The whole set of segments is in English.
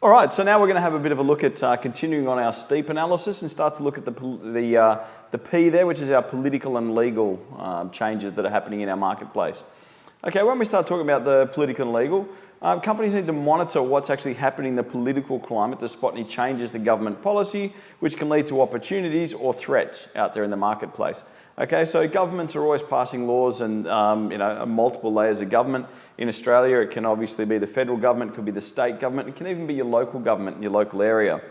All right, so now we're going to have a bit of a look at continuing on our steep analysis and start to look at the P there, which is our political and legal changes that are happening in our marketplace. Okay, when we start talking about the political and legal, companies need to monitor what's actually happening in the political climate to spot any changes to government policy, which can lead to opportunities or threats out there in the marketplace. Okay, so governments are always passing laws and multiple layers of government. In Australia, it can obviously be the federal government, it could be the state government, it can even be your local government in your local area.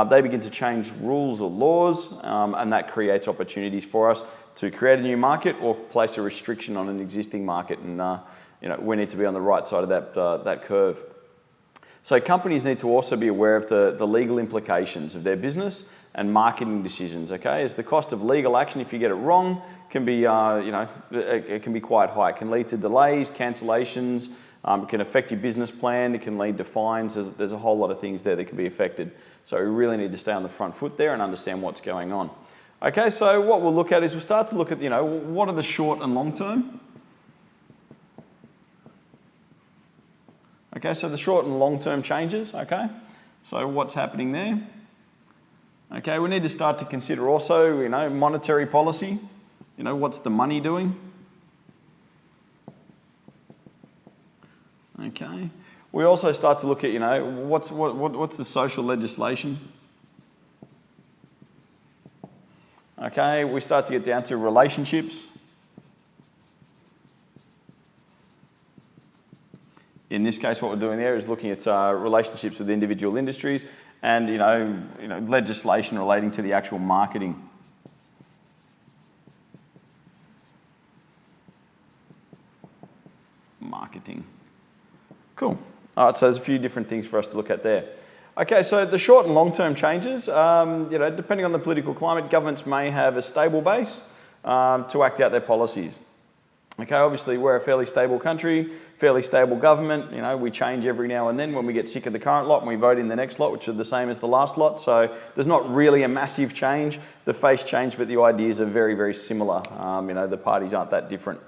They begin to change rules or laws, and that creates opportunities for us to create a new market or place a restriction on an existing market, and we need to be on the right side of that curve. So companies need to also be aware of the legal implications of their business and marketing decisions, okay? As the cost of legal action, if you get it wrong, can be, it can be quite high. It can lead to delays, cancellations, it can affect your business plan, it can lead to fines. There's a whole lot of things there that can be affected. So we really need to stay on the front foot there and understand what's going on. Okay, so what we'll look at is we'll start to look at, what are the short and long term? Okay, so the short and long term changes, okay? So what's happening there? Okay, we need to start to consider also, monetary policy. What's the money doing? Okay. We also start to look at, what's the social legislation? Okay, we start to get down to relationships. In this case, what we're doing there is looking at relationships with individual industries and, legislation relating to the actual marketing. Cool. All right, so there's a few different things for us to look at there. Okay, so the short and long-term changes, depending on the political climate, governments may have a stable base to act out their policies. Okay, obviously we're a fairly stable country, fairly stable government. We change every now and then when we get sick of the current lot and we vote in the next lot, which are the same as the last lot. So there's not really a massive change. The face change, but the ideas are very, very similar. The parties aren't that different.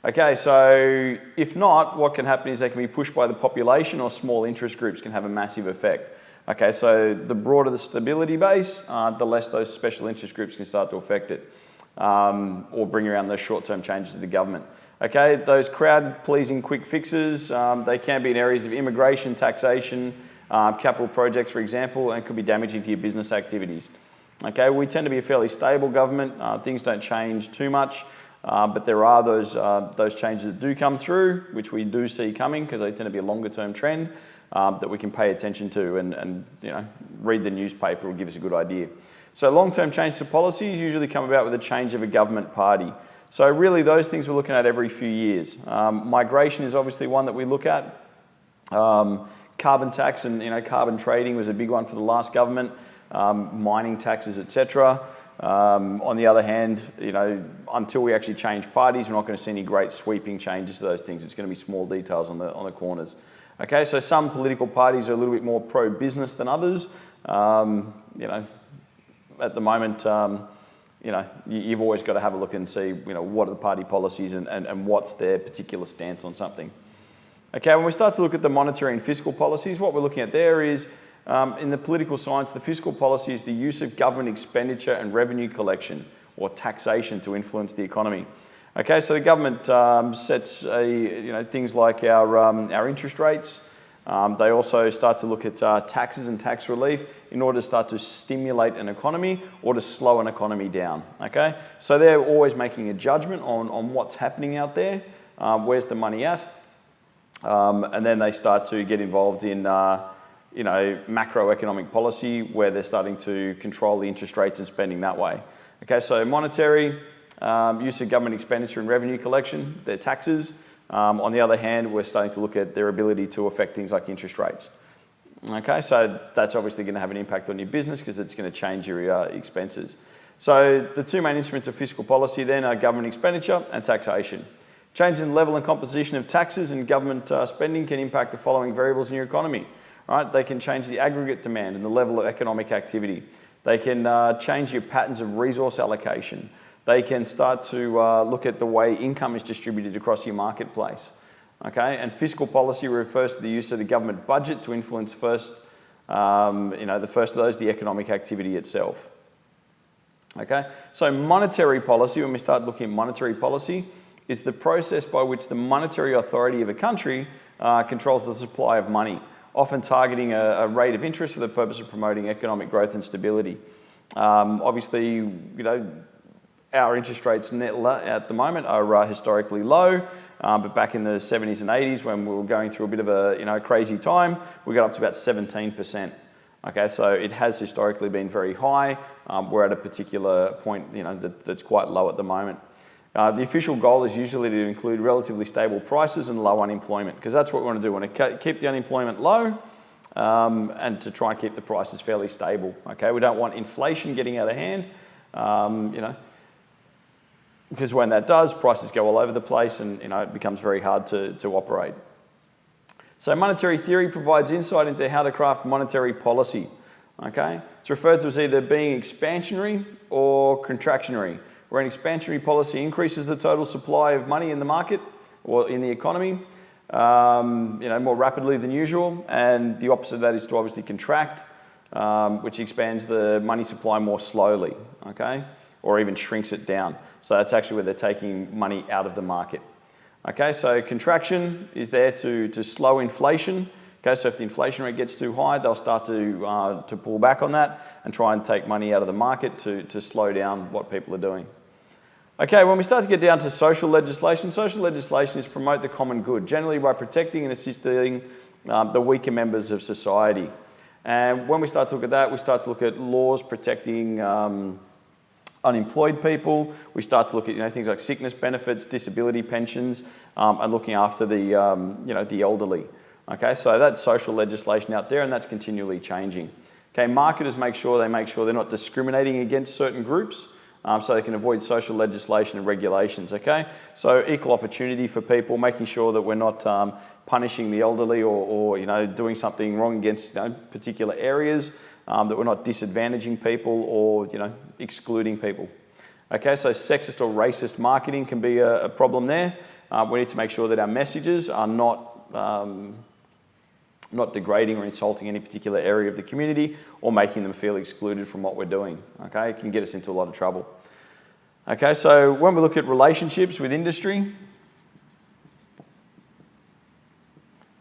Okay, so if not, what can happen is they can be pushed by the population, or small interest groups can have a massive effect. Okay, so the broader the stability base, the less those special interest groups can start to affect it, or bring around those short-term changes to the government. Okay, those crowd-pleasing quick fixes, they can be in areas of immigration, taxation, capital projects, for example, and could be damaging to your business activities. Okay, we tend to be a fairly stable government. Things don't change too much, but there are those changes that do come through, which we do see coming because they tend to be a longer-term trend that we can pay attention to and read the newspaper will give us a good idea. So long-term change to policies usually come about with a change of a government party. So really those things we're looking at every few years. Migration is obviously one that we look at. Carbon tax and carbon trading was a big one for the last government. Mining taxes, etc. On the other hand, until we actually change parties, we're not going to see any great sweeping changes to those things. It's going to be small details on the corners. Okay, so some political parties are a little bit more pro-business than others. At the moment, you've always got to have a look and see, what are the party policies and what's their particular stance on something. Okay, when we start to look at the monetary and fiscal policies, what we're looking at there is, in the political science, the fiscal policy is the use of government expenditure and revenue collection or taxation to influence the economy. Okay, so the government sets things like our interest rates. They also start to look at taxes and tax relief in order to start to stimulate an economy or to slow an economy down. Okay, so they're always making a judgment on what's happening out there, where's the money at, and then they start to get involved in macroeconomic policy where they're starting to control the interest rates and spending that way. Okay, so monetary, use of government expenditure and revenue collection, their taxes. On the other hand, we're starting to look at their ability to affect things like interest rates. Okay, so that's obviously going to have an impact on your business because it's going to change your expenses. So the two main instruments of fiscal policy then are government expenditure and taxation. Change in the level and composition of taxes and government spending can impact the following variables in your economy. Right? They can change the aggregate demand and the level of economic activity. They can change your patterns of resource allocation. They can start to look at the way income is distributed across your marketplace. Okay, and fiscal policy refers to the use of the government budget to influence first The first of those, the economic activity itself. Okay, so monetary policy, when we start looking at monetary policy, is the process by which the monetary authority of a country controls the supply of money, often targeting a rate of interest for the purpose of promoting economic growth and stability. Obviously, our interest rates at the moment are historically low, but back in the 70s and 80s when we were going through a bit of a crazy time, we got up to about 17%. Okay, so it has historically been very high. We're at a particular point that's quite low at the moment. The official goal is usually to include relatively stable prices and low unemployment, because that's what we want to do. We want to keep the unemployment low and to try and keep the prices fairly stable. Okay, we don't want inflation getting out of hand, because when that does, prices go all over the place and it becomes very hard to operate. So monetary theory provides insight into how to craft monetary policy. Okay, it's referred to as either being expansionary or contractionary, where an expansionary policy increases the total supply of money in the market or in the economy, more rapidly than usual, and the opposite of that is to obviously contract, which expands the money supply more slowly, okay, or even shrinks it down. So that's actually where they're taking money out of the market. Okay, so contraction is there to slow inflation. Okay, so if the inflation rate gets too high, they'll start to pull back on that and try and take money out of the market to slow down what people are doing. Okay, when we start to get down to social legislation is promote the common good, generally by protecting and assisting the weaker members of society. And when we start to look at that, we start to look at laws protecting unemployed people. We start to look at things like sickness benefits, disability pensions, and looking after the elderly. Okay, so that's social legislation out there, and that's continually changing. Okay, marketers make sure they're not discriminating against certain groups, so they can avoid social legislation and regulations. Okay, so equal opportunity for people, making sure that we're not punishing the elderly or doing something wrong against particular areas, that we're not disadvantaging people or excluding people. Okay, so sexist or racist marketing can be a problem there. We need to make sure that our messages are not degrading or insulting any particular area of the community or making them feel excluded from what we're doing. Okay, it can get us into a lot of trouble. Okay, so when we look at relationships with industry,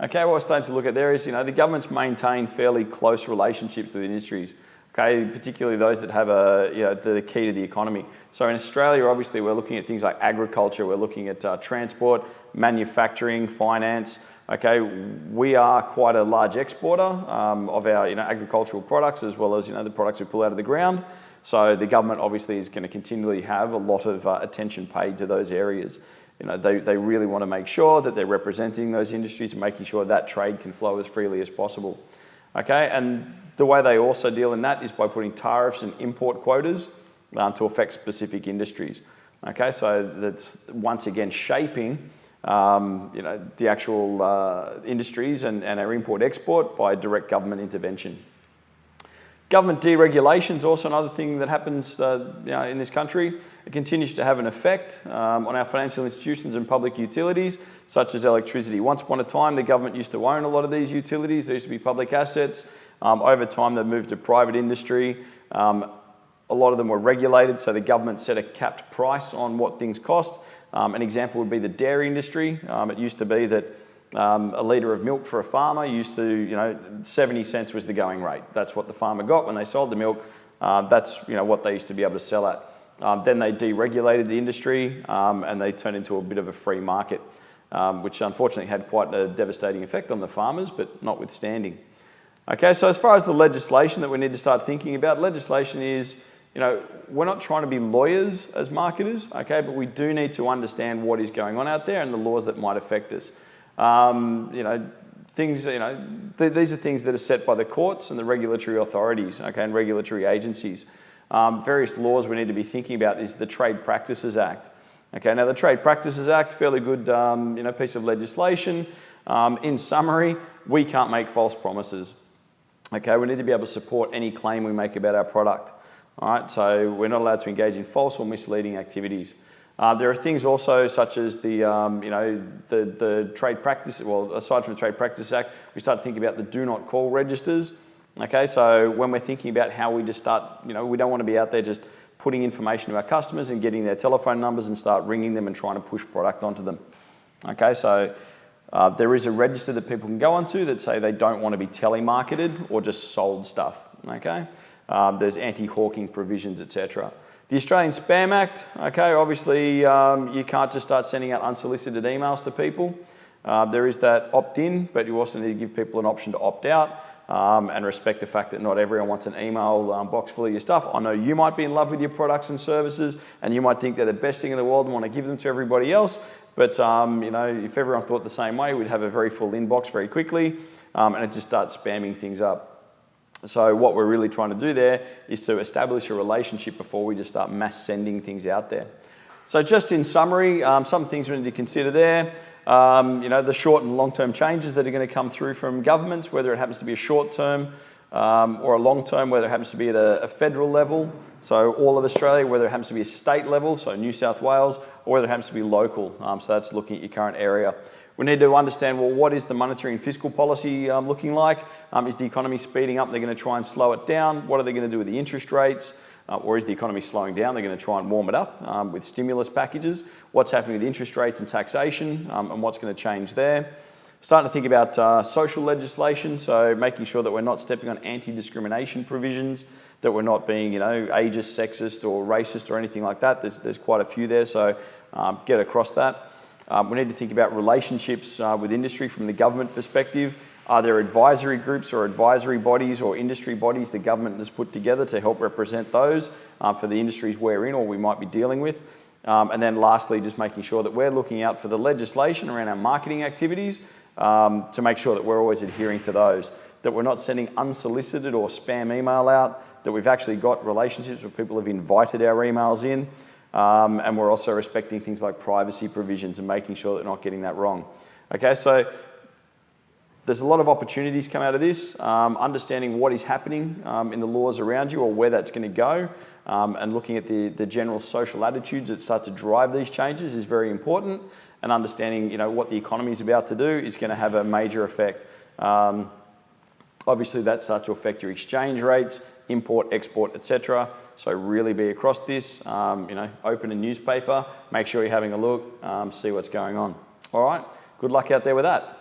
okay, what we're starting to look at there is, the governments maintain fairly close relationships with industries, okay, particularly those that have the key to the economy. So in Australia, obviously, we're looking at things like agriculture, we're looking at transport, manufacturing, finance. Okay, we are quite a large exporter of our agricultural products as well as the products we pull out of the ground. So the government obviously is going to continually have a lot of attention paid to those areas. They really want to make sure that they're representing those industries and making sure that trade can flow as freely as possible. Okay, and the way they also deal in that is by putting tariffs and import quotas to affect specific industries. Okay, so that's once again shaping the actual industries and our import-export by direct government intervention. Government deregulation is also another thing that happens in this country. It continues to have an effect on our financial institutions and public utilities, such as electricity. Once upon a time, the government used to own a lot of these utilities. They used to be public assets. Over time, they've moved to private industry. A lot of them were regulated, so the government set a capped price on what things cost. An example would be the dairy industry. It used to be that a litre of milk for a farmer used to, 70 cents was the going rate. That's what the farmer got when they sold the milk. That's what they used to be able to sell at. Then they deregulated the industry and they turned into a bit of a free market, which unfortunately had quite a devastating effect on the farmers, but notwithstanding. Okay, so as far as the legislation that we need to start thinking about, legislation is, we're not trying to be lawyers as marketers, okay, but we do need to understand what is going on out there and the laws that might affect us. These are things that are set by the courts and the regulatory authorities, okay, and regulatory agencies. Various laws we need to be thinking about is the Trade Practices Act. Okay, now the Trade Practices Act, fairly good, piece of legislation. In summary, we can't make false promises. Okay, we need to be able to support any claim we make about our product. All right, so we're not allowed to engage in false or misleading activities. There are things also such as the trade practice. Well, aside from the Trade Practice Act, we start to think about the Do Not Call registers. Okay, so when we're thinking about how we just start, we don't want to be out there just putting information to our customers and getting their telephone numbers and start ringing them and trying to push product onto them. Okay, so there is a register that people can go onto that say they don't want to be telemarketed or just sold stuff. Okay, there's anti-hawking provisions, etc. The Australian Spam Act. Okay, obviously you can't just start sending out unsolicited emails to people. There is that opt-in, but you also need to give people an option to opt out. And respect the fact that not everyone wants an email box full of your stuff. I know you might be in love with your products and services and you might think they're the best thing in the world and want to give them to everybody else, but if everyone thought the same way, we'd have a very full inbox very quickly and it just starts spamming things up. So what we're really trying to do there is to establish a relationship before we just start mass sending things out there. So just in summary, some things we need to consider there. The short and long-term changes that are going to come through from governments, whether it happens to be a short-term or a long-term, whether it happens to be at a federal level, so all of Australia, whether it happens to be a state level, so New South Wales, or whether it happens to be local, so that's looking at your current area. We need to understand, well, what is the monetary and fiscal policy looking like? Is the economy speeding up? They're going to try and slow it down. What are they going to do with the interest rates? Or is the economy slowing down? They're going to try and warm it up with stimulus packages. What's happening with interest rates and taxation and what's going to change there? Starting to think about social legislation, so making sure that we're not stepping on anti-discrimination provisions, that we're not being, ageist, sexist or racist or anything like that. There's quite a few there, so get across that. We need to think about relationships with industry from the government perspective. Are there advisory groups or advisory bodies or industry bodies the government has put together to help represent those for the industries we're in or we might be dealing with? And then lastly, just making sure that we're looking out for the legislation around our marketing activities to make sure that we're always adhering to those, that we're not sending unsolicited or spam email out, that we've actually got relationships where people have invited our emails in, and we're also respecting things like privacy provisions and making sure that we're not getting that wrong. Okay, so there's a lot of opportunities come out of this. Understanding what is happening in the laws around you or where that's going to go, and looking at the general social attitudes that start to drive these changes is very important. And understanding, what the economy is about to do is going to have a major effect. Obviously, that starts to affect your exchange rates, import, export, etc. So really be across this. Open a newspaper, make sure you're having a look, see what's going on. All right. Good luck out there with that.